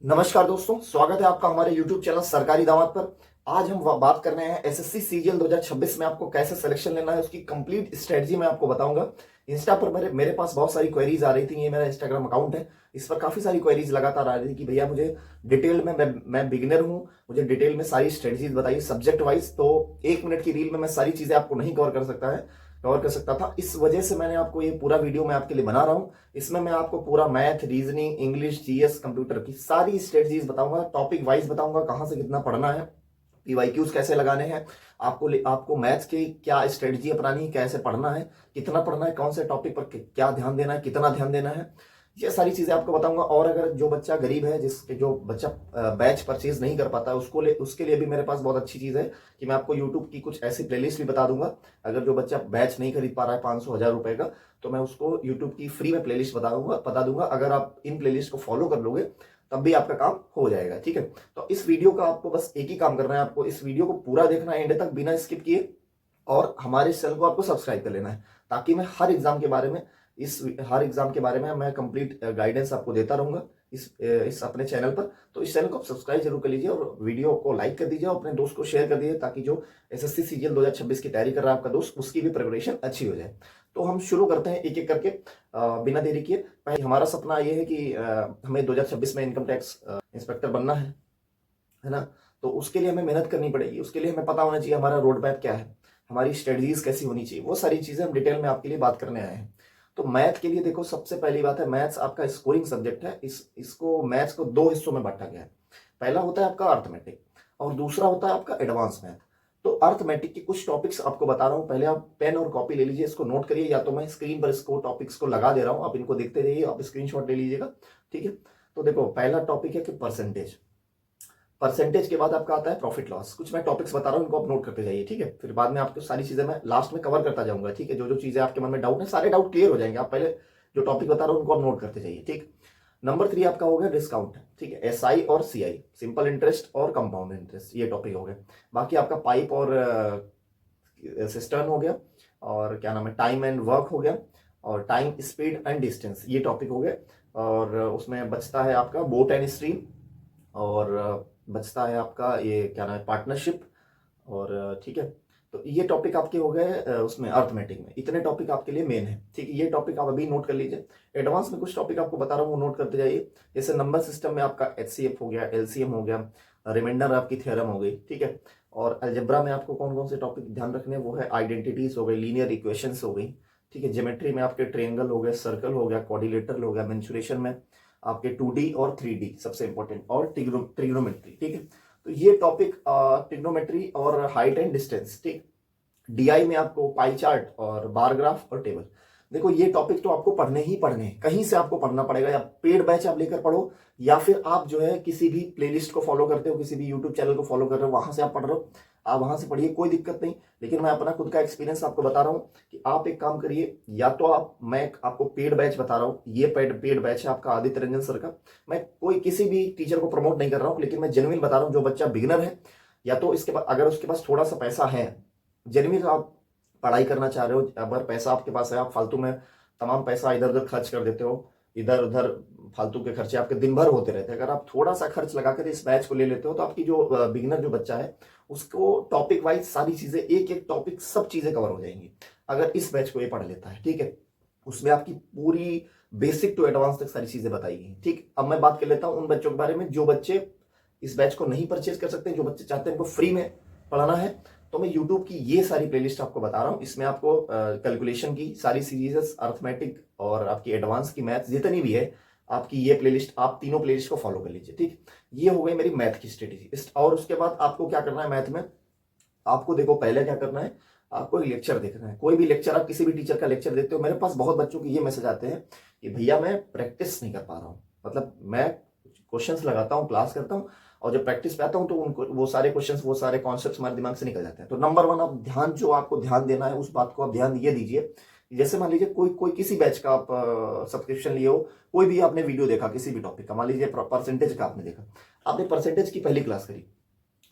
नमस्कार दोस्तों, स्वागत है आपका हमारे YouTube चैनल सरकारी दामाद पर। आज हम बात कर रहे हैं एसएससी सीजीएल 2026 में आपको कैसे सिलेक्शन लेना है, उसकी कंप्लीट स्ट्रेटजी मैं आपको बताऊंगा। इंस्टा पर मेरे पास बहुत सारी क्वेरीज आ रही थी। ये मेरा इंस्टाग्राम अकाउंट है, इस पर काफी सारी क्वेरीज लगातार आ रही थी कि भैया मुझे डिटेल में, मैं बिगिनर हूं, मुझे डिटेल में सारी स्ट्रेटजीज बताइए सब्जेक्ट वाइज। तो 1 मिनट की रील में मैं सारी चीजें आपको नहीं कवर कर सकता था। इस वजह से मैंने आपको ये पूरा वीडियो मैं आपके लिए बना रहा हूं। इसमें मैं आपको पूरा math, reasoning, English, GS, computer की सारी स्ट्रेटजीज बताऊंगा, टॉपिक वाइज बताऊंगा कहां से कितना पढ़ना है, पीवाईक्यूज कैसे लगाने हैं, आपको मैथ्स की क्या स्ट्रेटजी अपनानी है, कैसे पढ़ना है, कितना पढ़ना है, कौन से टॉपिक पर क्या ध्यान देना है, कितना ध्यान देना है, ये सारी चीजें आपको बताऊंगा। और अगर जो बच्चा गरीब है, जो बच्चा बैच परचेज नहीं कर पाता, उसके लिए भी मेरे पास बहुत अच्छी चीज है कि मैं आपको यूट्यूब की कुछ ऐसी प्लेलिस्ट भी बता दूंगा। अगर जो बच्चा बैच नहीं खरीद पा रहा है 500-1000 रुपए का, तो मैं उसको यूट्यूब की फ्री में प्लेलिस्ट बता दूंगा। अगर आप इन प्लेलिस्ट को फॉलो कर लोगे तब भी आपका काम हो जाएगा। ठीक है, तो इस वीडियो का आपको बस एक ही काम करना है, आपको इस वीडियो को पूरा देखना है एंड तक बिना स्किप किए, और हमारे चैनल को आपको सब्सक्राइब कर लेना है, ताकि मैं हर एग्जाम के बारे में मैं कंप्लीट गाइडेंस आपको देता रहूंगा इस अपने चैनल पर। तो इस चैनल को आप सब्सक्राइब जरूर कर लीजिए और वीडियो को लाइक कर दीजिए और अपने दोस्त को शेयर कर दीजिए, ताकि जो एसएससी सीजीएल 2026 की तैयारी कर रहा है आपका दोस्त, उसकी भी प्रिपरेशन अच्छी हो जाए। तो हम शुरू करते हैं एक एक करके, बिना देरी किए। पहले हमारा सपना ये है कि हमें 2026 में इनकम टैक्स इंस्पेक्टर बनना है ना। तो उसके लिए हमें मेहनत करनी पड़ेगी, उसके लिए हमें पता होना चाहिए हमारा रोड मैप क्या है, हमारी स्ट्रेटजीज कैसी होनी चाहिए, वो सारी चीजें हम डिटेल में आपके लिए बात करने आए हैं। तो मैथ के लिए देखो, सबसे पहली बात है, मैथ्स आपका स्कोरिंग सब्जेक्ट है। इसको मैथ्स को 2 हिस्सों में बांटा गया है। पहला होता है आपका अर्थमेटिक और दूसरा होता है आपका एडवांस मैथ। तो अर्थमेटिक के कुछ टॉपिक्स आपको बता रहा हूं, पहले आप पेन और कॉपी ले लीजिए, इसको नोट करिए, या तो मैं स्क्रीन पर इसको टॉपिक्स को लगा दे रहा हूं, आप इनको देखते रहिए, आप स्क्रीनशॉट ले लीजिएगा। ठीक है, तो देखो पहला टॉपिक है कि परसेंटेज। परसेंटेज के बाद आपका आता है प्रॉफिट लॉस। कुछ मैं टॉपिक्स बता रहा हूं, इनको आप नोट करते जाइए। ठीक है, फिर बाद में आपको सारी चीजें मैं लास्ट में कवर करता जाऊंगा। ठीक है, जो जो चीजें आपके मन में डाउट है, सारे डाउट क्लियर हो जाएंगे। आप पहले जो टॉपिक बता रहा हूं उनको आप नोट करते जाइए। ठीक, नंबर 3 आपका हो गया डिस्काउंट। ठीक है, एसआई और सीआई, सिंपल इंटरेस्ट और कंपाउंड इंटरेस्ट, ये टॉपिक हो गए। बाकी आपका पाइप और सिस्टर्न हो गया, और क्या नाम है, टाइम एंड वर्क हो गया, और टाइम, स्पीड एंड डिस्टेंस, ये टॉपिक हो गए। और उसमें बचता है आपका बोट एंड स्ट्रीम, और बचता है आपका ये क्या नाम है, पार्टनरशिप। और ठीक है, तो ये टॉपिक आपके हो गए उसमें अर्थमेटिक में। इतने टॉपिक आपके लिए मेन है। ठीक है, ये टॉपिक आप अभी नोट कर लीजिए। एडवांस में कुछ टॉपिक आपको बता रहा हूँ, वो नोट करते जाइए। जैसे नंबर सिस्टम में आपका एचसीएफ हो गया, एलसीएम हो गया, रिमाइंडर आपकी थ्योरम हो गई। ठीक है, और अलजेब्रा में आपको कौन कौन से टॉपिक ध्यान रखने हैं, वो है आइडेंटिटीज हो गई, लीनियर इक्वेशंस हो गई। ठीक है, ज्योमेट्री में आपके ट्रायंगल हो गया, सर्कल हो गया, क्वाड्रिलेटरल हो गया, मेंसुरेशन में आपके 2D और 3D सबसे इंपॉर्टेंट, और ट्रिग्नोमेट्री। ठीक है, तो ये टॉपिक ट्रिग्नोमेट्री और हाइट एंड डिस्टेंस। ठीक, डीआई में आपको पाई चार्ट और बार ग्राफ और टेबल। देखो ये टॉपिक तो आपको पढ़ने ही पढ़ने हैं, कहीं से आपको पढ़ना पड़ेगा, या पेड बैच आप लेकर पढ़ो, या फिर आप जो है किसी भी प्लेलिस्ट को फॉलो करते हो, किसी भी यूट्यूब चैनल को फॉलो कर रहे हो, वहां से आप पढ़ रहे हो, आप वहां से पढ़िए, कोई दिक्कत नहीं। लेकिन मैं अपना खुद का एक्सपीरियंस आपको बता रहा हूं कि आप एक काम करिए, या तो मैं आपको पेड बैच बता रहा हूं, ये पेड बैच है आपका आदित्य रंजन सर का। मैं कोई किसी भी टीचर को प्रमोट नहीं कर रहा हूं, लेकिन मैं जेन्युइन बता रहा हूं। जो बच्चा बिगिनर है, या तो इसके बाद अगर उसके पास थोड़ा सा पैसा है, जेन्युइन आप पढ़ाई करना चाह रहे हो, अगर पैसा आपके पास है, आप फालतू में तमाम पैसा इधर उधर खर्च कर देते हो, इधर उधर फालतू के खर्चे आपके दिन भर होते रहते हैं। अगर आप थोड़ा सा खर्च लगाकर इस बैच को ले लेते हो, तो आपकी जो बिगिनर जो बच्चा है, उसको टॉपिक वाइज सारी चीजें, एक एक टॉपिक सब चीजें कवर हो जाएंगी, अगर इस बैच को ये पढ़ लेता है। ठीक है, उसमें आपकी पूरी बेसिक टू एडवांस तक सारी चीजें बताई गई। ठीक, अब मैं बात कर लेता हूं उन बच्चों के बारे में जो बच्चे इस बैच को नहीं परचेज कर सकते, जो बच्चे चाहते हैं इनको फ्री में पढ़ाना है। तो मैं यूट्यूब की ये सारी प्लेलिस्ट आपको बता रहा हूं। इसमें आपको कैलकुलेशन की सारी सीरीज, अर्थमेटिक और आपकी एडवांस की मैथ जितनी भी है, आपकी ये प्लेलिस्ट, आप तीनों प्लेलिस्ट को फॉलो कर लीजिए। ठीक, ये हो गई मेरी मैथ की स्ट्रेटेजी। और उसके बाद आपको क्या करना है मैथ में, आपको देखो पहले क्या करना है, आपको एक लेक्चर देखना है। कोई भी लेक्चर, आप किसी भी टीचर का लेक्चर देते हो, मेरे पास बहुत बच्चों के ये मैसेज आते हैं कि भैया मैं प्रैक्टिस नहीं कर पा रहा हूँ। मतलब मैं क्वेश्चंस लगाता हूँ, क्लास करता हूँ, और जब प्रैक्टिस पे आता हूँ तो उनको वो सारे क्वेश्चंस, वो सारे कॉन्सेप्ट्स हमारे दिमाग से निकल जाते हैं। तो नंबर 1, आप ध्यान, जो आपको ध्यान देना है उस बात को आप ध्यान ये दीजिए। जैसे मान लीजिए कोई कोई किसी बैच का आप सब्सक्रिप्शन लिए हो, कोई भी आपने वीडियो देखा किसी भी टॉपिक का, मान लीजिए परसेंटेज का आपने देखा, आपने परसेंटेज की पहली क्लास करी,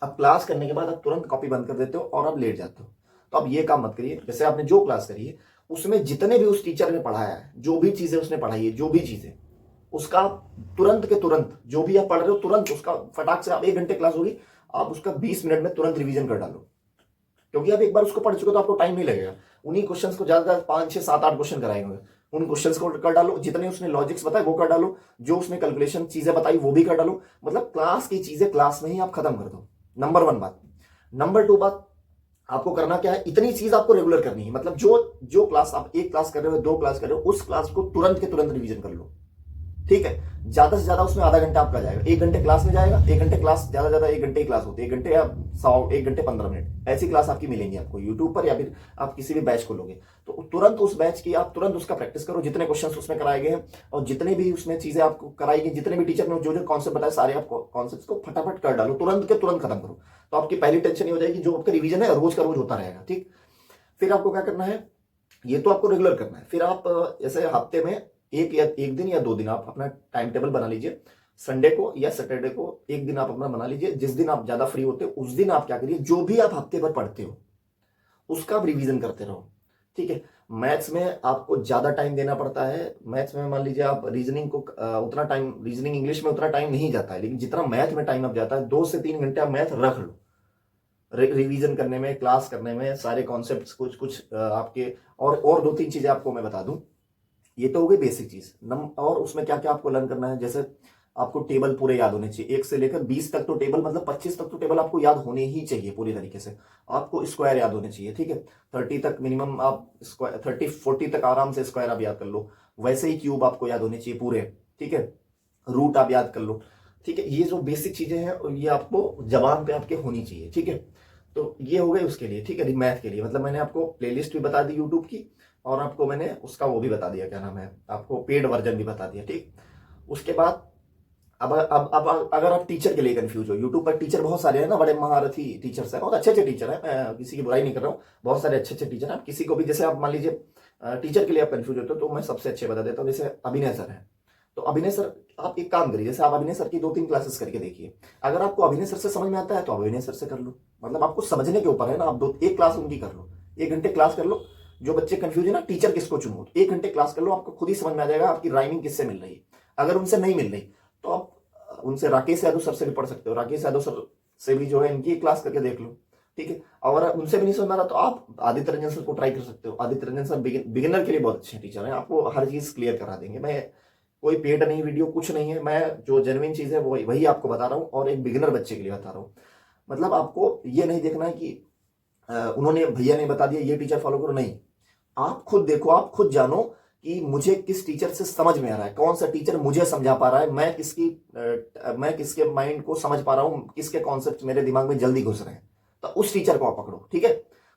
अब क्लास करने के बाद आप तुरंत कॉपी बंद कर देते हो और आप लेट जाते हो। तो आप ये काम मत करिए। जैसे आपने जो क्लास करी है, उसमें जितने भी उस टीचर ने पढ़ाया है, जो भी चीजें उसने पढ़ाई है, जो भी चीजें उसका तुरंत के तुरंत जो भी आप पढ़ रहे हो तुरंत उसका फटाक से, आप 1 घंटे क्लास होगी, आप उसका 20 मिनट में तुरंत रिवीजन कर डालो, क्योंकि आप एक बार उसको पढ़ चुके हो तो आपको टाइम नहीं लगेगा। उन्हीं क्वेश्चंस को ज्यादा 5 6 7 8 क्वेश्चन कराएंगे, उन क्वेश्चंस को कर डालो, जितने उसने लॉजिक्स बताए वो कर डालो, जो उसने कैलकुलेशन चीजें बताई वो भी कर डालो। मतलब क्लास की चीजें क्लास में ही आप खत्म कर दो। नंबर 1 बात। नंबर 2 बात, आपको करना क्या है, इतनी चीज आपको रेगुलर करनी है। मतलब जो जो क्लास आप 1 क्लास कर रहे हो, 2 क्लास कर रहे हो, उस क्लास को तुरंत के तुरंत रिवीजन कर लो, ठीक है। ज्यादा से ज्यादा उसमें आधा घंटा आपका जाएगा, 1 घंटे क्लास में जाएगा, 1 घंटे क्लास, ज्यादा ज्यादा 1 घंटे ही क्लास होती है, 1 घंटे या 1 घंटे 15 मिनट ऐसी क्लास आपकी मिलेंगी आपको यूट्यूब पर, या फिर आप किसी भी बैच को लोगे तो तुरंत उस बैच की आप तुरंत उसका प्रैक्टिस करो, जितने क्वेश्चन उसमें कराए गए हैं और जितने भी उसमें चीजें आपको कराई गई, जितने भी टीचर ने जो जो कॉन्सेप्ट बताए सारे आप कॉन्सेप्ट को फटाफट कर डालो, तुरंत के तुरंत खत्म करो। तो आपकी पहली टेंशन ये हो जाएगी, जो आपका रिवीजन है रोज का रोज होता रहेगा, ठीक। फिर आपको क्या करना है, ये तो आपको रेगुलर करना है। फिर आप जैसे हफ्ते में एक दिन या 2 दिन आप अपना टाइम टेबल बना लीजिए। संडे को या सैटरडे को एक दिन आप अपना बना लीजिए, जिस दिन आप ज्यादा फ्री होते हो उस दिन आप क्या करिए, जो भी आप हफ्ते भर पढ़ते हो उसका आप रिवीजन करते रहो, ठीक है। मैथ्स में आपको ज्यादा टाइम देना पड़ता है। मैथ्स में मान लीजिए आप रीजनिंग को उतना टाइम, रीजनिंग इंग्लिश में उतना टाइम नहीं जाता है, लेकिन जितना मैथ में टाइम आप जाता है, 2 से 3 घंटे आप मैथ रख लो रिवीजन करने में, क्लास करने में, सारे कॉन्सेप्ट्स कुछ कुछ आपके, और 2 3 चीजें आपको मैं बता दूं। ये तो हो गई बेसिक चीज। और उसमें क्या क्या आपको लर्न करना है, जैसे आपको टेबल पूरे याद होने चाहिए, 1 से लेकर 20 तक तो टेबल, मतलब 25 तक तो टेबल आपको याद होने ही चाहिए पूरी तरीके से। आपको स्क्वायर याद होने चाहिए, ठीक है। 30 तक मिनिमम आप स्क्वायर, 30 40 तक आराम से स्क्वायर आप याद कर लो। वैसे ही क्यूब आपको याद होने चाहिए पूरे, ठीक है। रूट आप याद कर लो, ठीक है। ये जो बेसिक चीजें हैं ये आपको जबान पे आपके होनी चाहिए, ठीक है। तो ये हो गए उसके लिए, ठीक है, मैथ के लिए। मतलब मैंने आपको प्लेलिस्ट भी बता दी यूट्यूब की, और आपको मैंने उसका वो भी बता दिया, क्या नाम है, आपको पेड वर्जन भी बता दिया, ठीक। उसके बाद अब अगर आप टीचर के लिए कंफ्यूज हो, यूट्यूब पर टीचर बहुत सारे हैं ना, बड़े महारथी टीचर्स हैं, बहुत अच्छे अच्छे टीचर हैं, मैं किसी की बुराई नहीं कर रहा हूँ, बहुत सारे अच्छे अच्छे टीचर हैं। किसी को भी, जैसे आप मान लीजिए टीचर के लिए आप कंफ्यूज होते हो तो मैं सबसे अच्छे बता देता हूँ, जैसे अभिनय सर है। तो अभिनय सर, आप एक काम करिए, जैसे आप अभिनय सर की 2 3 क्लासेस करके देखिए। अगर आपको अभिनय सर से समझ में आता है तो अभिनय सर से कर लो, मतलब आपको समझने के ऊपर है ना। आप एक क्लास उनकी कर लो, 1 घंटे क्लास कर लो। जो बच्चे कंफ्यूज है ना टीचर किसको चुनो, 1 घंटे क्लास कर लो, आपको खुद ही समझ में आ जाएगा आपकी राइमिंग किससे मिल रही है। अगर उनसे नहीं मिल रही तो आप उनसे राकेश यादव सर से भी पढ़ सकते हो, राकेश यादव सर से भी जो है इनकी क्लास करके देख लो, ठीक है। और उनसे भी नहीं समझ में आ रहा तो आप आदित्य रंजन सर को ट्राई कर सकते हो। आदित्य रंजन सर बिगिनर के लिए बहुत अच्छे टीचर हैं, आपको हर चीज क्लियर करा देंगे। मैं कोई पेड नहीं, वीडियो कुछ नहीं है, मैं जो जेन्युइन चीज है वो वही आपको बता रहा हूँ, और एक बिगिनर बच्चे के लिए बता रहा हूँ। मतलब आपको ये नहीं देखना है कि उन्होंने, भैया ने बता दिया ये टीचर फॉलो करो, नहीं। आप खुद देखो, आप खुद जानो कि मुझे किस टीचर से समझ में आ रहा है, कौन सा टीचर मुझे समझा पा रहा है, मैं किसके माइंड को समझ पा रहा हूं, किसके कॉन्सेप्ट मेरे दिमाग में जल्दी घुस रहे हैं, तो उस टीचर को आप पकड़ो, ठीक है।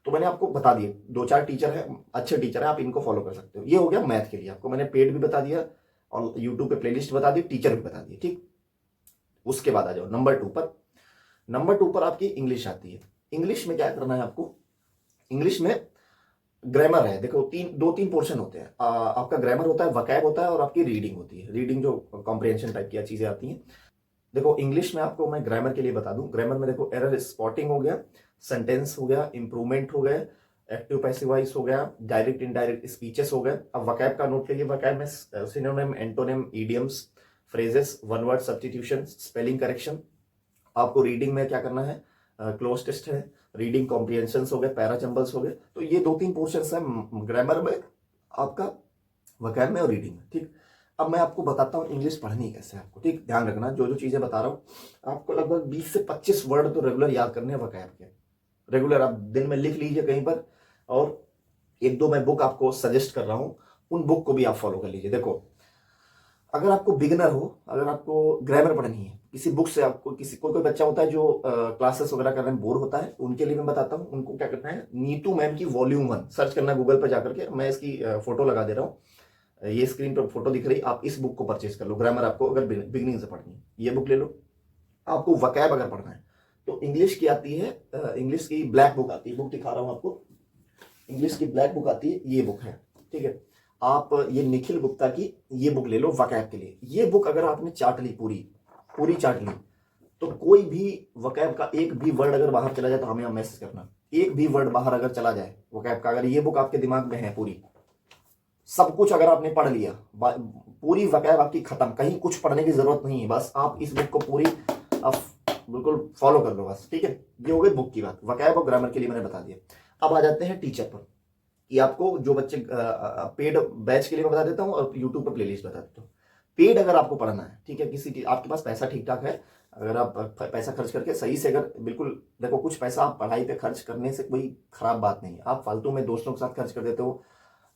तो मैंने आपको बता दिए 2 4 टीचर है, अच्छे टीचर है, आप इनको फॉलो कर सकते हो। ये हो गया मैथ के लिए, आपको मैंने पेड भी बता दिया और यूट्यूब पे प्लेलिस्ट बता दी, टीचर भी बता दिए, ठीक। उसके बाद आ जाओ नंबर 2 पर। नंबर 2 पर आपकी इंग्लिश आती है। इंग्लिश में क्या करना है आपको, इंग्लिश में ग्रामर है। देखो 2 3 पोर्शन होते हैं, आपका ग्रामर होता है, वकैब होता है, और आपकी रीडिंग होती है। रीडिंग जो कॉम्प्रिहेंशन टाइप की चीजें आती हैं। देखो इंग्लिश में आपको मैं ग्रामर के लिए बता दूं, ग्रामर में देखो एरर स्पॉटिंग हो गया, सेंटेंस हो गया, इंप्रूवमेंट हो गया, एक्टिव पैसिव वॉइस हो गया, डायरेक्ट इनडायरेक्ट स्पीचेस हो गए। अब वकैब का नोट करिए, वकैब में synonym, antonym, idioms, phrases, one word substitution, spelling correction. आपको रीडिंग में क्या करना है, क्लोज टेस्ट है, रीडिंग कॉम्प्रिहेंशन हो गए, पैराचंबल्स हो गए। तो ये 2 3 पोर्शन है ग्रामर में आपका, वकैब में और रीडिंग में, ठीक। अब मैं आपको बताता हूँ इंग्लिश पढ़नी कैसे है आपको, ठीक। ध्यान रखना, जो जो चीजें बता रहा हूँ आपको लगभग 20 से 25 वर्ड तो रेगुलर याद करने हैं वकैब के। रेगुलर आप दिन में लिख लीजिए कहीं पर, और 1 2 मैं बुक आपको सजेस्ट कर रहा हूँ, उन बुक को भी आप फॉलो कर लीजिए। देखो अगर आपको बिगनर हो, अगर आपको ग्रामर पढ़नी है, किसी बुक से आपको, किसी कोई कोई बच्चा होता है जो क्लासेस वगैरह करने में बोर होता है, उनके लिए मैं बताता हूँ उनको क्या करना है। नीतू मैम की वॉल्यूम 1 सर्च करना गूगल पर जाकर के, मैं इसकी फोटो लगा दे रहा हूँ, ये स्क्रीन पर फोटो दिख रही, आप इस बुक को परचेज कर लो। ग्रामर आपको अगर बिगिनिंग से पढ़नी है ये बुक ले लो। आपको वकैब अगर पढ़ना है तो इंग्लिश की आती है, इंग्लिश की ब्लैक बुक आती है, बुक दिखा रहा हूँ आपको, इंग्लिश की ब्लैक बुक आती है, ये बुक है, ठीक है। आप ये निखिल गुप्ता की ये बुक ले लो वकैब के लिए। ये बुक अगर आपने चाट ली, पूरी पूरी चाट ली, तो कोई भी वकैब का एक भी वर्ड अगर बाहर चला जाए तो हमें मैसेज करना। एक भी वर्ड बाहर अगर चला जाए वकैब का, अगर ये बुक आपके दिमाग में है पूरी, सब कुछ अगर आपने पढ़ लिया, पूरी वकैब आपकी खत्म, कहीं कुछ पढ़ने की जरूरत नहीं है, बस आप इस बुक को पूरी आप बिल्कुल फॉलो कर लो बस, ठीक है। ये हो गई बुक की बात, वकैब और ग्रामर के लिए मैंने बता दिया। अब आ जाते हैं टीचर पर, कि आपको जो बच्चे पेड बैच के लिए मैं बता देता हूँ और यूट्यूब पर प्लेलिस्ट बता देता हूँ। पेड अगर आपको पढ़ना है, ठीक है, किसी आपके पास पैसा ठीक ठाक है, अगर आप पैसा खर्च करके सही से, अगर बिल्कुल देखो, कुछ पैसा आप पढ़ाई पे खर्च करने से कोई खराब बात नहीं है। आप फालतू में दोस्तों के साथ खर्च कर देते हो,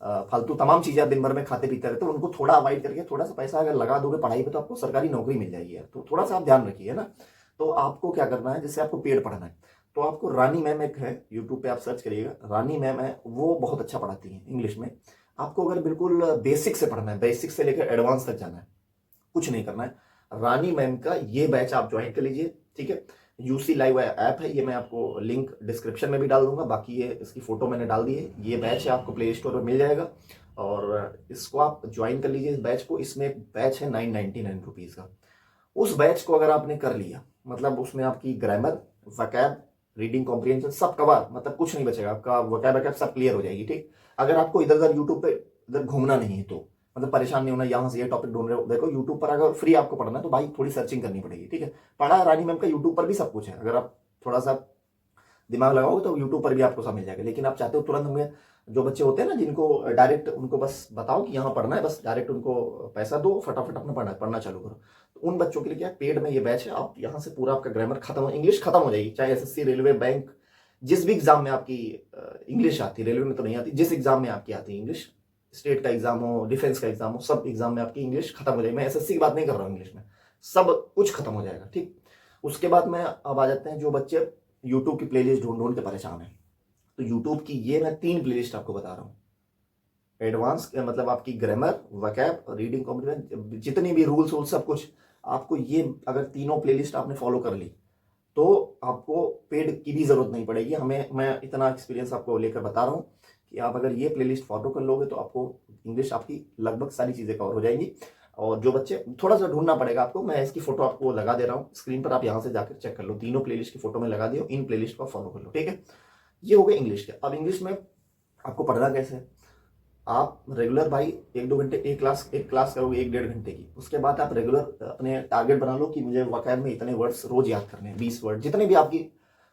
फालतू तमाम चीजें आप दिन भर में खाते पीते रहते हो, उनको थोड़ा अवॉइड करके थोड़ा सा पैसा अगर लगा दोगे पढ़ाई पे, तो आपको सरकारी नौकरी मिल जाएगी यार। तो थोड़ा सा आप ध्यान रखिए ना। तो आपको क्या करना है, जैसे आपको पेड पढ़ना है, तो आपको रानी मैम एक है, यूट्यूब पे आप सर्च करिएगा, रानी मैम है, वो बहुत अच्छा पढ़ाती है इंग्लिश में। आपको अगर बिल्कुल बेसिक से पढ़ना है, बेसिक से लेकर एडवांस तक जाना है, कुछ नहीं करना है, रानी मैम का ये बैच आप ज्वाइन कर लीजिए, ठीक है। यूसी लाइव ऐप है, ये मैं आपको लिंक डिस्क्रिप्शन में भी डाल दूंगा, बाकी ये इसकी फोटो मैंने डाल दी है। ये बैच है, आपको प्ले स्टोर पर मिल जाएगा और इसको आप ज्वाइन कर लीजिए इस बैच को। इसमें बैच है 999 का। उस बैच को अगर आपने कर लिया, मतलब उसमें आपकी ग्रामर, वकैब, रीडिंग कॉम्प्रिहेंशन सब कवर, मतलब कुछ नहीं बचेगा आपका, वकैब वकैब सब क्लियर हो जाएगी, ठीक। अगर आपको इधर उधर यूट्यूब पे इधर घूमना नहीं है, तो मतलब परेशान नहीं होना, यहाँ से ये टॉपिक ढूंढ रहे हो, देखो यूट्यूब पर अगर फ्री आपको पढ़ना है तो भाई थोड़ी सर्चिंग करनी पड़ेगी, ठीक है। पढ़ा रानी मैम का यूट्यूब पर भी सब कुछ है, अगर आप थोड़ा सा दिमाग लगाओगे तो यूट्यूब पर भी आपको सब मिल जाएगा। लेकिन आप चाहते हो तुरंत, हमें जो बच्चे होते हैं ना, जिनको डायरेक्ट उनको बस बताओ कि यहाँ पढ़ना है, बस डायरेक्ट उनको पैसा दो, फटाफट अपना पढ़ना चालू करो, तो उन बच्चों के लिए क्या पेड में ये बैच है। आप यहाँ से पूरा आपका ग्रामर खत्म हो, इंग्लिश खत्म हो जाएगी, चाहे एसएससी, रेलवे, बैंक, जिस भी एग्जाम में आपकी इंग्लिश आती है, रेलवे में तो नहीं आती, जिस एग्जाम में आपकी आती है इंग्लिश, स्टेट का एग्जाम हो, डिफेंस का एग्जाम हो, सब एग्जाम में आपकी इंग्लिश खत्म हो जाएगी। मैं एसएससी की बात नहीं कर रहा हूँ, इंग्लिश में सब कुछ खत्म हो जाएगा, ठीक। उसके बाद में अब आ जाते हैं जो बच्चे यूट्यूब की प्लेलिस्ट ढूंढ ढूंढ के परेशान है, तो यूट्यूब की ये मैं 3 प्लेलिस्ट आपको बता रहा हूँ। एडवांस मतलब आपकी ग्रामर, वकैब, रीडिंग कॉम्प्रिहेंशन, जितनी भी रूल्स वूल्स सब कुछ, आपको ये अगर तीनों प्लेलिस्ट आपने फॉलो कर ली, तो आपको पेड की भी जरूरत नहीं पड़ेगी। हमें मैं इतना एक्सपीरियंस आपको लेकर बता रहा हूँ कि आप अगर ये प्लेलिस्ट फॉलो कर लोगे तो आपको इंग्लिश आपकी लगभग सारी चीज़ें कवर हो जाएंगी। और जो बच्चे, थोड़ा सा ढूंढना पड़ेगा आपको, मैं इसकी फोटो आपको लगा दे रहा हूँ स्क्रीन पर, आप यहाँ से जाकर चेक कर लो, तीनों प्लेलिस्ट की फोटो में लगा दियो, इन प्लेलिस्ट को फॉलो कर लो, ठीक है। ये हो गए इंग्लिश के। अब इंग्लिश में आपको पढ़ना कैसे है, आप रेगुलर भाई 1-2 घंटे एक क्लास करोगे 1-1.5 घंटे की, उसके बाद आप रेगुलर अपने टारगेट बना लो कि मुझे वकैब में इतने वर्ड्स रोज याद करने हैं, 20 वर्ड, जितने भी आपकी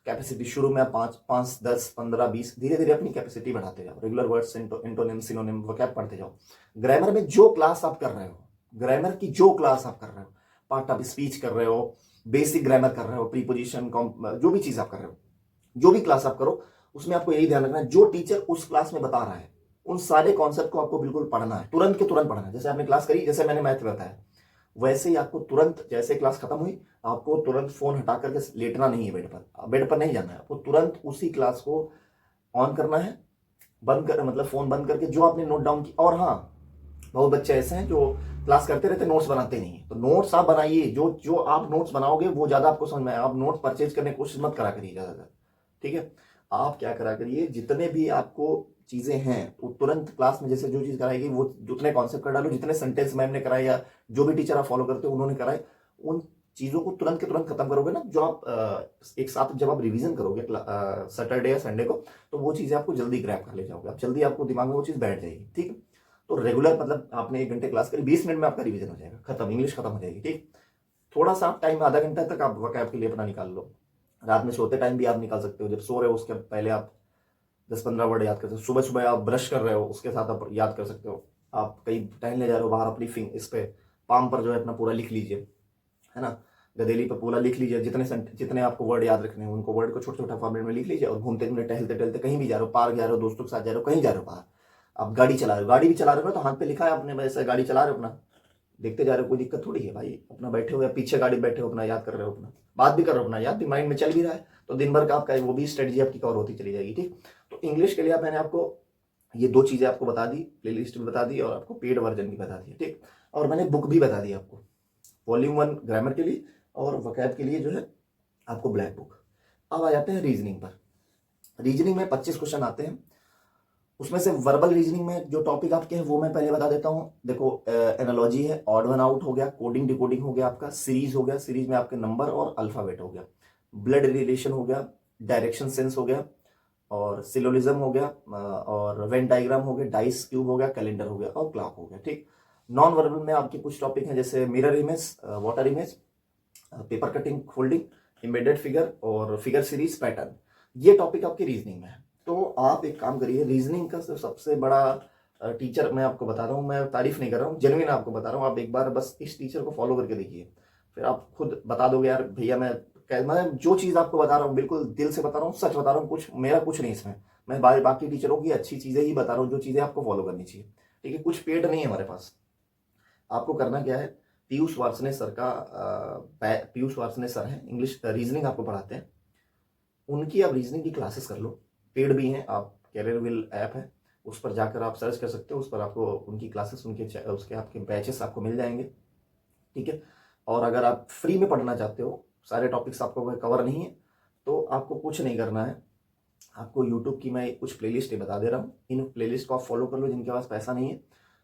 कैपेसिटी। शुरू में आप 5, 10, 15, 20, धीरे धीरे अपनी कैपेसिटी बढ़ाते जाओ, regular words, antonym, synonym, vocab पढ़ते जाओ। ग्रामर में जो क्लास आप कर रहे हो, ग्रामर की जो क्लास आप कर रहे हो, पार्ट ऑफ स्पीच कर रहे हो, बेसिक ग्रामर कर रहे हो, प्रीपोजिशन, जो भी चीज आप कर रहे हो, जो भी क्लास आप करो, उसमें आपको यही ध्यान रखना है, जो टीचर उस क्लास में बता रहा है उन सारे कॉन्सेप्ट को आपको बिल्कुल पढ़ना है, तुरंत के तुरंत पढ़ना है। जैसे आपने क्लास करी, जैसे मैंने मैथ बताया, वैसे ही आपको तुरंत, जैसे क्लास खत्म हुई, आपको तुरंत फोन हटा करके लेटना नहीं है बेड पर नहीं जाना है, आपको तुरंत उसी क्लास को ऑन करना है, बंद कर, मतलब फोन बंद करके जो आपने नोट डाउन की। और हाँ, बहुत बच्चे ऐसे हैं जो क्लास करते रहते, नोट्स बनाते नहीं है, तो नोट्स आप बनाइए, जो जो आप नोट्स बनाओगे वो ज्यादा आपको समझ में आए। आप नोट्स परचेज करने की कोशिश मत करा करिए ज्यादातर, ठीक है। आप क्या करा करिए, जितने भी आपको चीजें हैं वो तुरंत क्लास में, जैसे जो चीज कराएगी वो उतने कॉन्सेप्ट कर डालो, जितने सेंटेंस मैम ने कराए या जो भी टीचर आप फॉलो करते हो उन्होंने कराए, उन चीजों को तुरंत के तुरंत खत्म करोगे ना, जो आप एक साथ जब आप रिवीजन करोगे सैटरडे या संडे को, तो वो चीजें आपको जल्दी ग्रैब कर ले जाओगे, आप जल्दी आपको दिमाग में वो चीज बैठ जाएगी, ठीक है। तो रेगुलर मतलब आपने 1 घंटे क्लास करी, 20 मिनट में आपका रिवीजन हो जाएगा, खत्म, इंग्लिश खत्म हो जाएगी, ठीक। थोड़ा सा आप टाइम, आधा घंटा तक आप वकैब के लिए अपना निकाल लो, रात में सोते टाइम भी आप निकाल सकते हो, जब सो रहे हो उसके पहले आप 10-15 वर्ड याद कर सकते हो, सुबह सुबह आप ब्रश कर रहे हो उसके साथ आप याद कर सकते हो, आप कहीं टहलने जा रहे हो बाहर, अपनी इस पे पाम पर जो है अपना पूरा लिख लीजिए, है ना, गदेली पर पूरा लिख लीजिए, जितने आपको वर्ड याद रखने हैं उनको वर्ड को छोटे छोटे फॉर्मेट में लिख लीजिए, और घूमते घूमते टहलते टहलते कहीं भी जा रहे हो, पार्क जा रहे हो, दोस्तों के साथ जा रहे हो, कहीं जा रहे हो बाहर, आप गाड़ी चला रहे हो, गाड़ी भी चला रहे हो तो हाथ पे लिखा है आपने, वैसे गाड़ी चला रहे हो अपना, देखते जा रहे हो, कोई दिक्कत थोड़ी है भाई, अपना बैठे हो या पीछे गाड़ी बैठे हो, अपना याद कर रहे हो, अपना बात भी कर रहे हो, अपना याद भी माइंड में चल भी रहा है, तो दिन भर का आपका वो भी स्ट्रेटजी आपकी कवर होती चली जाएगी, ठीक। तो इंग्लिश के लिए मैंने आपको ये 2 चीजें आपको बता दी, प्लेलिस्ट भी बता दी और आपको पेड वर्जन भी बता दिया, ठीक। और मैंने बुक भी बता दी आपको, वॉल्यूम 1 ग्रामर के लिए और वकैब के लिए जो है आपको ब्लैक बुक। अब आ जाते हैं रीजनिंग पर। रीजनिंग में 25 क्वेश्चन आते हैं, उसमें से वर्बल रीजनिंग में जो टॉपिक आपके हैं वो मैं पहले बता देता हूँ। देखो, एनालॉजी है, ऑड वन आउट हो गया, कोडिंग डिकोडिंग हो गया, आपका सीरीज हो गया, सीरीज में आपके नंबर और अल्फाबेट हो गया, ब्लड रिलेशन हो गया, डायरेक्शन सेंस हो गया, और सिलोलिज्म हो गया, और वेन डायग्राम हो गया, डाइस क्यूब हो गया, कैलेंडर हो गया और क्लॉक हो गया। ठीक, नॉन वर्बल में आपके कुछ टॉपिक हैं जैसे mirror image, water image, paper cutting, folding, embedded figure और फिगर सीरीज, पैटर्न। ये टॉपिक आपकी रीजनिंग में है। तो आप एक काम करिए, रीजनिंग का सबसे बड़ा टीचर मैं आपको बता रहा हूँ, मैं तारीफ नहीं कर रहा हूँ, जेन्युइन आपको बता रहा हूँ। आप एक बार बस इस टीचर को फॉलो करके देखिए, फिर आप खुद बता दोगे यार भैया मैं जो चीज़ आपको बता रहा हूँ बिल्कुल दिल से बता रहा हूँ, सच बता रहा हूँ, कुछ मेरा कुछ नहीं इसमें। मैं बाकी टीचरों की अच्छी चीज़ें ही बता रहा हूँ, जो चीज़ें आपको फॉलो करनी चाहिए। ठीक है, कुछ पेड नहीं है हमारे पास। आपको करना क्या है, पीयूष वार्ष्णेय सर का पीयूष वार्ष्णेय सर है, इंग्लिश रीजनिंग आपको पढ़ाते हैं, उनकी आप रीजनिंग की क्लासेस कर लो। पेड भी हैं, आप कैरियर विल ऐप है, उस पर जाकर आप सर्च कर सकते हो, उस पर आपको उनकी क्लासेस, उसके आपके बैचेस आपको मिल जाएंगे। ठीक है, और अगर आप फ्री में पढ़ना चाहते हो, सारे टॉपिक्स आपको कवर नहीं है, तो आपको कुछ नहीं करना है। आपको यूट्यूब की मैं कुछ प्लेलिस्ट बता दे रहा हूँ, इन प्लेलिस्ट को आप फॉलो कर लो। जिनके पास पैसा नहीं है,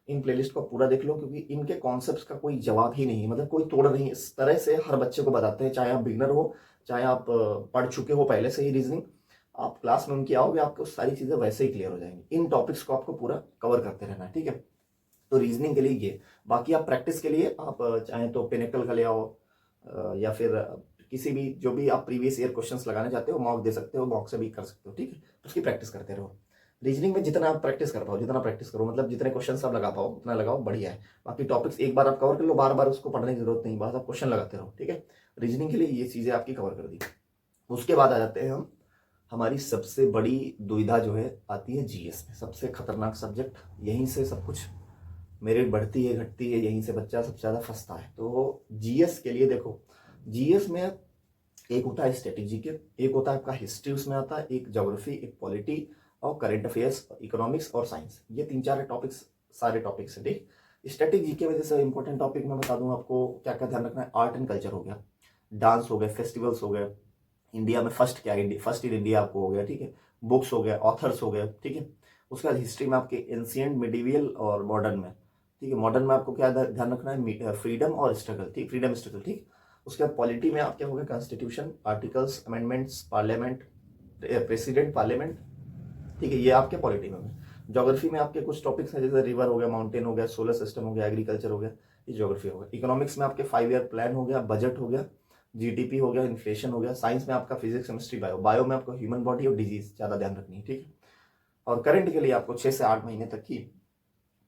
इन प्लेलिस्ट को पूरा देख लो, क्योंकि इनके कॉन्सेप्ट्स का कोई जवाब ही नहीं है, मतलब कोई तोड़ नहीं है। इस तरह से हर बच्चे को बताते हैं, चाहे आप बिगनर हो, चाहे आप पढ़ चुके हो पहले से ही रीजनिंग, आप क्लास में उनकी आओगे, आपको सारी चीज़ें वैसे ही क्लियर हो जाएंगी। इन टॉपिक्स को आपको पूरा कवर करते रहना है। ठीक है, तो रीजनिंग के लिए ये, बाकी आप प्रैक्टिस के लिए आप चाहें तो पिनेकल का ले आओ, या फिर किसी भी जो भी आप प्रीवियस ईयर क्वेश्चंस लगाने चाहते हो, मॉक दे सकते हो, मॉक से भी कर सकते हो। ठीक है, उसकी प्रैक्टिस करते रहो। रीजनिंग में जितना आप प्रैक्टिस कर पाओ, जितना प्रैक्टिस करो, मतलब जितने क्वेश्चन आप लगा पाओ उतना लगाओ, बढ़िया है। बाकी टॉपिक्स एक बार आप कवर कर लो, बार बार उसको पढ़ने की जरूरत नहीं, बस आप क्वेश्चन लगाते रहो। ठीक है, रीजनिंग के लिए ये चीज़ें आपकी कवर कर दी। उसके बाद आ जाते हैं हम, हमारी सबसे बड़ी दुविधा जो है आती है जीएस में, सबसे खतरनाक सब्जेक्ट। यहीं से सब कुछ मेरिट बढ़ती है, घटती है, यहीं से बच्चा सबसे ज़्यादा फंसता है। तो जीएस के लिए देखो, जीएस में एक होता है स्टैटिक जीके, एक होता है आपका हिस्ट्री, उसमें आता है एक ज्योग्राफी, एक पॉलिटी और करंट अफेयर्स, इकोनॉमिक्स और साइंस। ये 3-4 टॉपिक्स, सारे टॉपिक्स है। ठीक, स्टैटिक जीके में जैसे इंपॉर्टेंट टॉपिक मैं बता दूं आपको, क्या क्या ध्यान रखना है। आर्ट एंड कल्चर हो गया, डांस हो गए, फेस्टिवल्स हो गए, इंडिया में फर्स्ट क्या है, फर्स्ट इन इंडिया आपको हो गया। ठीक है, बुक्स हो गए, ऑथर्स हो गए। ठीक है, उसके बाद हिस्ट्री में आपके एंशिएंट, मिडिवियल और मॉडर्न में। ठीक है, मॉडर्न में आपको क्या ध्यान रखना है, फ्रीडम और स्ट्रगल। ठीक, फ्रीडम स्ट्रगल। ठीक, उसके बाद पॉलिटी में आप क्या होगा, constitution, articles, amendments, parliament, president, parliament. ठीक है, ये आपके पॉलिटी में। ज्योग्राफी में आपके कुछ टॉपिक्स हैं जैसे रिवर हो गया, माउंटेन हो गया, सोलर सिस्टम हो गया, एग्रीकल्चर हो गया, ये ज्योग्राफी हो गया। इकोनॉमिक्स में आपके 5 ईयर प्लान हो गया, बजट हो गया, जीडीपी हो गया, इन्फ्लेशन हो गया। साइंस में आपका फिजिक्स, केमिस्ट्री, बायो। बायो में आपको ह्यूमन बॉडी और डिजीज ज़्यादा ध्यान रखनी है। ठीक है, और करंट के लिए आपको 6 से 8 महीने तक की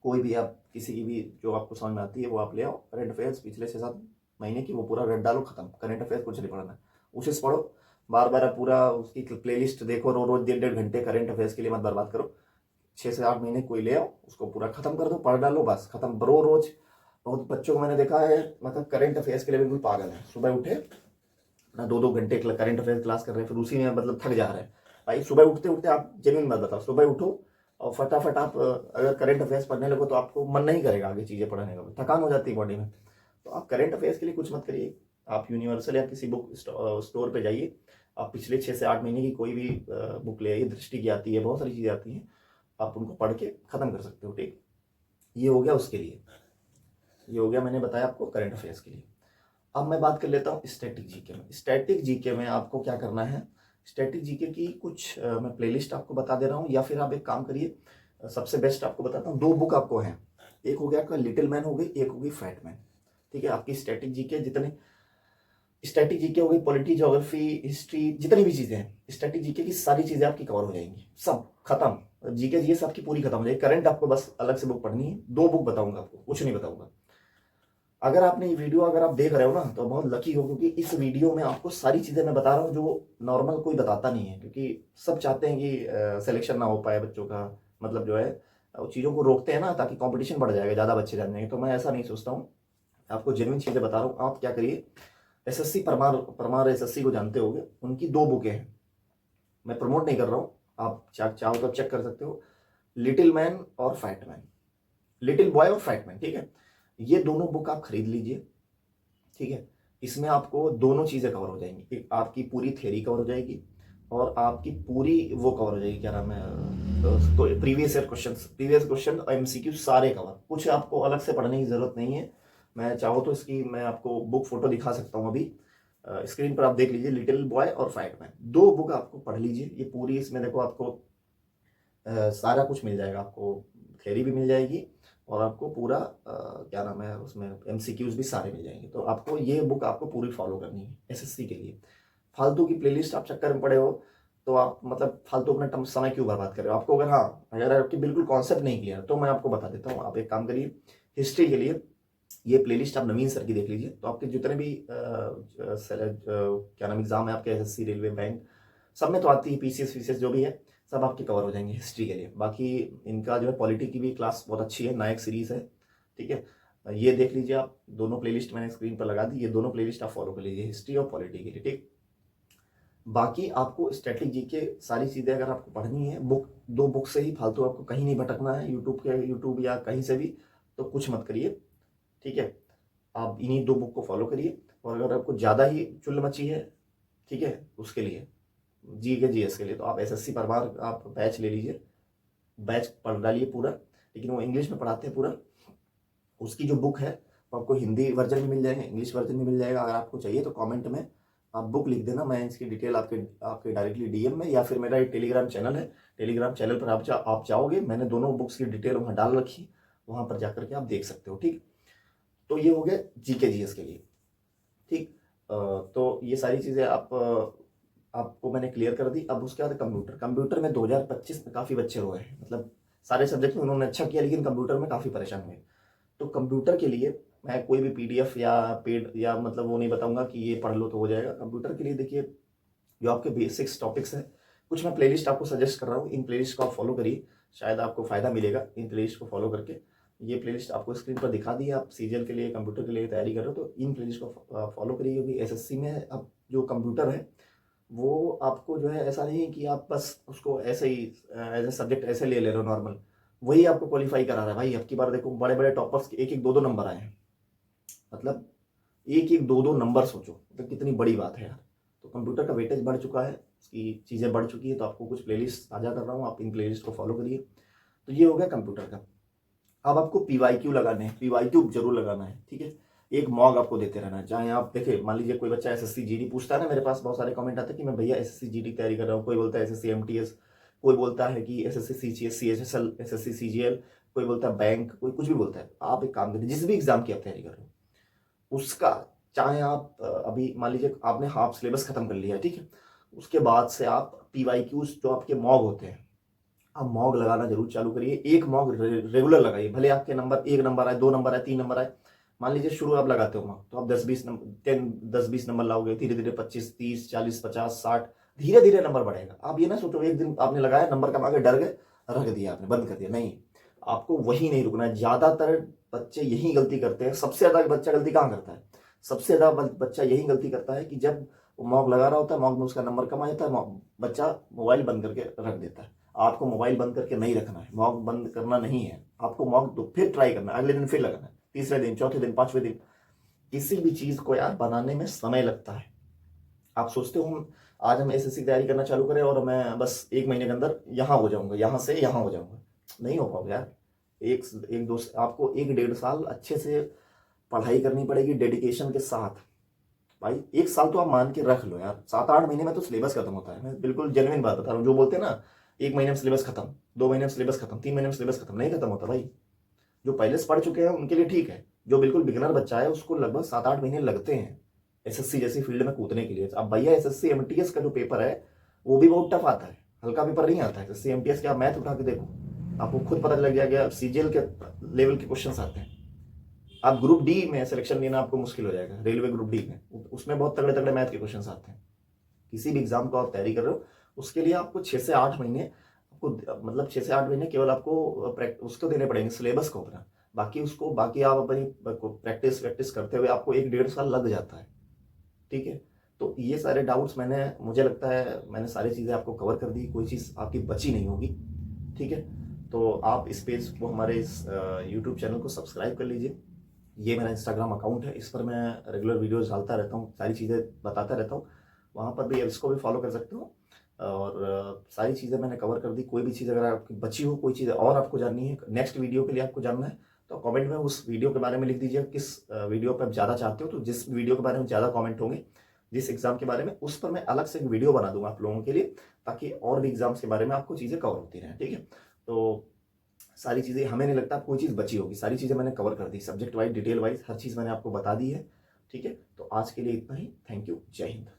कोई भी, आप किसी की भी जो आपको समझ में आती है वो आप ले आओ। करंट अफेयर्स पिछले 6-7 महीने की वो पूरा रट डालो, खत्म। करंट अफेयर्स कुछ नहीं पढ़ना है, उसे पढ़ो, बार बार पूरा उसकी प्लेलिस्ट देखो, रोज 1.5 घंटे करंट अफेयर्स के लिए मत बर्बाद करो। 6 से 8 महीने कोई ले आओ, उसको पूरा खत्म कर दो, पढ़ डालो, बस खत्म। रोज बहुत बच्चों को मैंने देखा है, मतलब करंट अफेयर्स के लिए बिल्कुल पागल है। सुबह उठे ना 2-2 घंटे करंट अफेयर्स क्लास कर रहे हैं, फिर उसी में मतलब थक जा रहे हैं। भाई सुबह उठते उठते आप जेन्युइन बात बताओ, सुबह उठो और फटाफट आप अगर करंट अफेयर्स पढ़ने लगो तो आपको मन नहीं करेगा आगे चीज़ें पढ़ने का, थकान हो जाती है बॉडी में। तो आप करंट अफेयर्स के लिए कुछ मत करिए, आप यूनिवर्सल या किसी बुक स्टोर पे जाइए, आप पिछले 6 से 8 महीने की कोई भी बुक ले आइए, दृष्टि की आती है, बहुत सारी चीज़ें आती हैं, आप उनको पढ़ के ख़त्म कर सकते हो। ठीक, ये हो गया उसके लिए, ये हो गया मैंने बताया आपको करंट अफेयर्स के लिए। अब मैं बात कर लेता हूँ स्टैटिक जीके में। स्टैटिक जीके में आपको क्या करना है, स्टैटिक जीके की कुछ मैं प्लेलिस्ट आपको बता दे रहा हूँ, या फिर आप एक काम करिए, सबसे बेस्ट आपको बताता हूँ, 2 बुक आपको हैं। एक हो गया आपका लिटिल मैन हो गई, एक होगी फैट मैन। ठीक है, आपकी स्टैटिक जीके जितने स्टैटिक जीके हो गई, पॉलिटी, ज्योग्राफी, हिस्ट्री, जितनी भी चीज़ें हैं, स्टैटिक जीके की सारी चीज़ें आपकी कवर हो जाएंगी, सब खत्म। जीके जीएस आपकी पूरी खत्म हो जाएगी। करंट आपको बस अलग से बुक पढ़नी है, 2 बुक बताऊंगा आपको, कुछ नहीं बताऊंगा। अगर आपने ये वीडियो अगर आप देख रहे हो ना तो बहुत लकी हो, क्योंकि इस वीडियो में आपको सारी चीज़ें मैं बता रहा हूँ जो नॉर्मल कोई बताता नहीं है। क्योंकि सब चाहते हैं कि सिलेक्शन ना हो पाए बच्चों का, मतलब जो है चीज़ों को रोकते हैं ना, ताकि कंपटीशन बढ़ जाएगा, ज़्यादा बच्चे जान जाएंगे। तो मैं ऐसा नहीं सोचता हूँ, आपको जेन्युइन चीज़ें बता रहा हूँ। आप क्या करिए, एसएससी परमार परमार एसएससी को जानते होंगे, उनकी 2 बुकें हैं, मैं प्रमोट नहीं कर रहा हूँ, आप चाहो तो चेक कर सकते हो, लिटिल मैन और फैट मैन, लिटिल बॉय और फैट मैन। ठीक है, ये दोनों बुक आप खरीद लीजिए। ठीक है, इसमें आपको दोनों चीज़ें कवर हो जाएंगी, एक आपकी पूरी थ्योरी कवर हो जाएगी और आपकी पूरी वो कवर हो जाएगी, क्या नाम है, तो प्रीवियस क्वेश्चन एमसीक्यू सारे कवर, कुछ आपको अलग से पढ़ने की ज़रूरत नहीं है। मैं चाहो तो इसकी मैं आपको बुक फोटो दिखा सकता हूँ अभी, स्क्रीन पर आप देख लीजिए, लिटिल बॉय और फाइट मैन, 2 बुक आपको पढ़ लीजिए। ये पूरी, इसमें देखो आपको सारा कुछ मिल जाएगा, आपको थ्योरी भी मिल जाएगी और आपको पूरा क्या नाम है उसमें एमसीक्यूज भी सारे मिल जाएंगे। तो आपको ये बुक आपको पूरी फॉलो करनी है एसएससी के लिए। फालतू की प्लेलिस्ट आप चक्कर में पड़े हो तो आप मतलब फालतू अपना समय क्यों बर्बाद कर रहे हो। आपको अगर हाँ अगर आपकी बिल्कुल कॉन्सेप्ट नहीं क्लियर तो मैं आपको बता देता हूँ, आप एक काम करिए, हिस्ट्री के लिए ये प्लेलिस्ट आप नवीन सर की देख लीजिए। तो आपके जितने भी क्या नाम एग्जाम है आपके, एसएससी, रेलवे, बैंक, सब में तो आती है, पीसीएस वीसीएस जो भी है सब आपके कवर हो जाएंगे हिस्ट्री के लिए। बाकी इनका जो है पॉलिटी की भी क्लास बहुत अच्छी है, नायक सीरीज है, ठीक है। ये देख लीजिए आप, दोनों प्लेलिस्ट मैंने स्क्रीन पर लगा दी, ये दोनों प्लेलिस्ट आप फॉलो कर लीजिए हिस्ट्री और पॉलिटी के लिए, ठीक। बाकी आपको स्ट्रेटेजी के सारी चीज़ें अगर आपको पढ़नी है, बुक 2 बुक से ही, फालतू आपको कहीं नहीं भटकना है, यूट्यूब या कहीं से भी तो कुछ मत करिए, ठीक है। आप इन्हीं 2 बुक को फॉलो करिए। और अगर आपको ज़्यादा ही चुल मची है, ठीक है, उसके लिए जीएस के लिए तो आप एसएससी परमार आप बैच ले लीजिए, बैच पढ़ डालिए पूरा, लेकिन वो इंग्लिश में पढ़ाते हैं पूरा। उसकी जो बुक है वो आपको हिंदी वर्जन में मिल जाएगा, इंग्लिश वर्जन में मिल जाएगा। अगर आपको चाहिए तो कमेंट में आप बुक लिख देना, मैं इसकी डिटेल आपके डायरेक्टली डीएम में, या फिर मेरा एक टेलीग्राम चैनल है, टेलीग्राम चैनल पर आप जाओगे, मैंने दोनों बुक्स की डिटेल वहाँ डाल रखी, वहाँ पर जाकर के आप देख सकते हो, ठीक। तो ये हो गया जीएस के लिए, ठीक। तो ये सारी चीज़ें आपको मैंने क्लियर कर दी। अब उसके बाद कंप्यूटर में 2025 में काफ़ी बच्चे हुए हैं, मतलब सारे सब्जेक्ट में उन्होंने अच्छा किया, लेकिन कंप्यूटर में काफ़ी परेशान हुए। तो कंप्यूटर के लिए मैं कोई भी पीडीएफ या पेड या मतलब वो नहीं बताऊंगा कि ये पढ़ लो तो हो जाएगा। कंप्यूटर के लिए देखिए, जो आपके बेसिक्स टॉपिक्स हैं, कुछ मैं प्लेलिस्ट आपको सजेस्ट कर रहा हूँ, इन प्लेलिस्ट को आप फॉलो करिए, शायद आपको फ़ायदा मिलेगा इन प्लेलिस्ट को फॉलो करके। ये प्लेलिस्ट आपको स्क्रीन पर दिखा दी है, आप सीजीएल के लिए, कंप्यूटर के लिए तैयारी कर रहे हो तो इन प्लेलिस्ट को फॉलो करिए, क्योंकि एसएससी में अब जो कंप्यूटर है वो आपको जो है ऐसा नहीं कि आप बस उसको ऐसे ही एज ए सब्जेक्ट ऐसे ले रहे हो नॉर्मल, वही आपको क्वालिफाई करा रहा है भाई। अब की बार देखो बड़े बड़े टॉपर्स के 1-1, 2-2 नंबर आए हैं, मतलब 1-1, 2-2 नंबर, सोचो तो कितनी बड़ी बात है यार। तो कंप्यूटर का वेटेज बढ़ चुका है, उसकी चीज़ें बढ़ चुकी है, तो आपको कुछ प्लेलिस्ट साझा कर रहा हूँ, आप इन प्लेलिस्ट को फॉलो करिए। तो ये हो गया कंप्यूटर का। अब आपको पीवाईक्यू लगाने हैं, पीवाईक्यू जरूर लगाना है, ठीक है। एक मॉक आपको देते रहना है, चाहे आप देखे, मान लीजिए कोई बच्चा एसएससी जीडी पूछता है ना, मेरे पास बहुत सारे कमेंट आते हैं कि मैं भैया एसएससी जीडी तैयारी कर रहा हूँ, कोई बोलता है एसएससी एमटीएस, कोई बोलता है कि SSC CGS CHSL, SSC CGL, कोई बोलता है बैंक, कोई कुछ भी बोलता है। आप एक काम करिए, जिस भी एग्जाम की आप तैयारी कर रहे हो उसका, चाहे आप अभी मान लीजिए आपने हाफ सिलेबस खत्म कर लिया है, ठीक है, उसके बाद से आप पीवाईक्यूज जो आपके मॉक होते हैं, आप मॉग लगाना जरूर चालू करिए। एक मॉग रेगुलर लगाइए, भले आपके नंबर 1 नंबर आए, 2 नंबर आए, 3 नंबर आए। मान लीजिए शुरू आप लगाते हो मॉग, तो आप 10-20 नंबर लाओगे, धीरे धीरे 25, 30, 40, 50, 60, धीरे धीरे नंबर बढ़ेगा। आप ये ना सोचो एक दिन आपने लगाया, नंबर कमा के डर गए, रख दिया आपने, बंद कर दिया, नहीं, आपको वही नहीं रुकना है। ज्यादातर बच्चे यही गलती करते हैं, सबसे ज्यादा बच्चा गलती कहाँ करता है, सबसे ज्यादा बच्चा यही गलती करता है कि जब मॉग लगा रहा होता है, मॉग में उसका नंबर कम आ जाता है, बच्चा मोबाइल बंद करके रख देता है। आपको मोबाइल बंद करके नहीं रखना है, मॉक बंद करना नहीं है, आपको मॉक तो फिर ट्राई करना है, अगले दिन फिर लगाना है, तीसरे दिन, चौथे दिन, 5वें दिन। किसी भी चीज को यार बनाने में समय लगता है। आप सोचते हो आज हम एसएससी की तैयारी करना चालू करें और मैं बस 1 महीने के अंदर यहाँ हो जाऊंगा, यहाँ से यहाँ हो जाऊंगा, नहीं हो पाओगे यार। आपको 1-1.5 साल अच्छे से पढ़ाई करनी पड़ेगी, डेडिकेशन के साथ। भाई 1 साल तो आप मान के रख लो यार, 7-8 महीने में तो सिलेबस खत्म होता है। मैं बिल्कुल जेन्युइन बात बता रहा हूँ, जो बोलते हैं ना 1 महीने में सिलेबस खत्म, 2 महीने में सिलेबस खत्म, 3 महीने में सिलेबस खत्म, नहीं खत्म होता भाई। जो पहले से पढ़ चुके हैं उनके लिए ठीक है, जो बिल्कुल बिगिनर बच्चा है उसको लगभग 7-8 महीने लगते हैं एसएससी जैसी फील्ड में कूदने के लिए। अब भैया एसएससी एमटीएस का जो पेपर है वो भी बहुत टफ आता है, हल्का पेपर नहीं आता है एसएससी एमटीएस के। आप मैथ उठा के देखो, आपको खुद पता लग जाएगा, सीजीएल के लेवल के क्वेश्चन आते हैं। आप ग्रुप डी में सिलेक्शन लेना आपको मुश्किल हो जाएगा, रेलवे ग्रुप डी में, उसमें बहुत तगड़े तगड़े मैथ के क्वेश्चन आते हैं। किसी भी एग्जाम को आप तैयारी कर रहे हो उसके लिए आपको 6 से 8 महीने, आपको मतलब 6 से 8 महीने केवल आपको उसको देने पड़ेंगे, सिलेबस को अपना। बाकी आप अपनी प्रैक्टिस करते हुए आपको 1-1.5 साल लग जाता है, ठीक है। तो ये सारे डाउट्स मुझे लगता है मैंने सारी चीज़ें आपको कवर कर दी, कोई चीज़ आपकी बची नहीं होगी, ठीक है। तो आप इस पेज को, हमारे इस यूट्यूब चैनल को सब्सक्राइब कर लीजिए। ये मेरा इंस्टाग्राम अकाउंट है, इस पर मैं रेगुलर वीडियोस डालता रहता हूँ, सारी चीज़ें बताता रहता हूँ, वहाँ पर भी इसको भी फॉलो कर सकते हो। और सारी चीज़ें मैंने कवर कर दी। कोई भी चीज़ अगर आपकी बची हो, कोई चीज़ और आपको जाननी है, नेक्स्ट वीडियो के लिए आपको जानना है, तो कमेंट में उस वीडियो के बारे में लिख दीजिए किस वीडियो पर आप ज़्यादा चाहते हो। तो जिस वीडियो के बारे में ज़्यादा कमेंट होंगे जिस एग्जाम के बारे में, उस पर मैं अलग से एक वीडियो बना दूंगा आप लोगों के लिए, ताकि और भी एग्जाम्स के बारे में आपको चीज़ें कवर होती रहें। ठीक है, तो सारी चीज़ें, हमें नहीं लगता कोई चीज़ बची होगी, सारी चीज़ें मैंने कवर कर दी, सब्जेक्ट वाइज, डिटेल वाइज हर चीज़ मैंने आपको बता दी है। ठीक है, तो आज के लिए इतना ही। थैंक यू, जय हिंद।